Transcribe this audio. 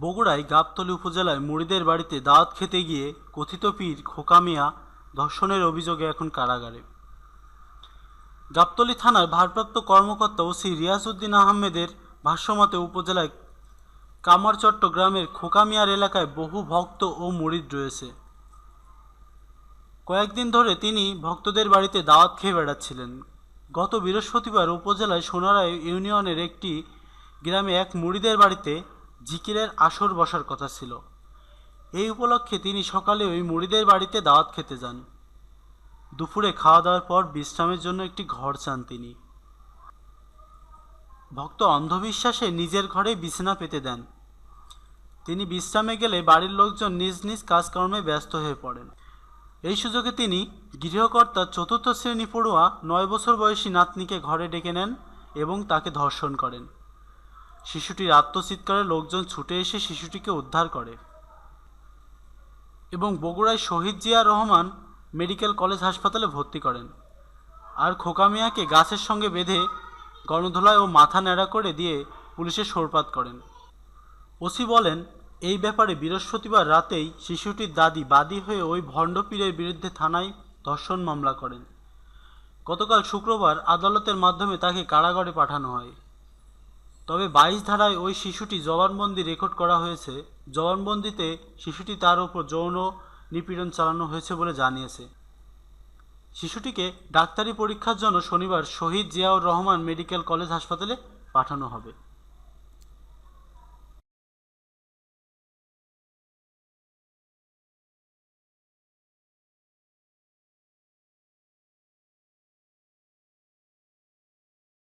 বগুড়ায় গাবতলী উপজেলায় মুড়িদের বাড়িতে দাওয়াত খেতে গিয়ে কথিত পীর খোকা মিয়া ধর্ষণের অভিযোগে এখন কারাগারে। গাবতলী থানার ভারপ্রাপ্ত কর্মকর্তা ওসি রিয়াজউদ্দিন আহমেদের ভাষ্যমতে উপজেলায় কামারচট্ট গ্রামের খোকা মিয়ার এলাকায় বহু ভক্ত ও মুরিদ রয়েছে। কয়েকদিন ধরে তিনি ভক্তদের বাড়িতে দাওয়াত খেয়ে বেড়াচ্ছিলেন। গত বৃহস্পতিবার উপজেলায় সোনারায় ইউনিয়নের একটি গ্রামে এক মুরিদের বাড়িতে জিকিরের আসর বসার কথা ছিল। এই উপলক্ষে তিনি সকালে ওই মুরিদের বাড়িতে দাওয়াত খেতে যান। দুপুরে খাওয়া দাওয়ার পর বিশ্রামের জন্য একটি ঘর চান তিনি। ভক্ত অন্ধবিশ্বাসে নিজের ঘরে বিছানা পেতে দেন। তিনি বিশ্রামে গেলে বাড়ির লোকজন নিজ নিজ কাজকর্মে ব্যস্ত হয়ে পড়েন। এই সুযোগে তিনি গৃহকর্তার ৪র্থ শ্রেণী পড়ুয়া ৯ বছর বয়সী নাতনিকে ঘরে ডেকে নেন এবং তাকে ধর্ষণ করেন। শিশুটির আত্মচিৎকারে লোকজন ছুটে এসে শিশুটিকে উদ্ধার করে এবং বগুড়ায় শহীদ জিয়া রহমান মেডিকেল কলেজ হাসপাতালে ভর্তি করেন। আর খোকা মিয়াকে গাছের সঙ্গে বেঁধে গণধোলায় ও মাথা ন্যাড়া করে দিয়ে পুলিশে সোরপাত করেন। ওসি বলেন, এই ব্যাপারে বৃহস্পতিবার রাতেই শিশুটির দাদি বাদী হয়ে ওই ভণ্ড পীরের বিরুদ্ধে থানায় ধর্ষণ মামলা করেন। গতকাল শুক্রবার আদালতের মাধ্যমে তাকে কারাগারে পাঠানো হয়। তবে ২২ ধারায় ওই শিশুটি জবানবন্দি রেকর্ড করা হয়েছে। জবানবন্দিতে শিশুটি তার ওপর যৌন নিপীড়ন চালানো হয়েছে বলে জানিয়েছে। শিশুটিকে ডাক্তারি পরীক্ষার জন্য শনিবার শহীদ জিয়াউর রহমান মেডিকেল কলেজ হাসপাতালে পাঠানো হবে।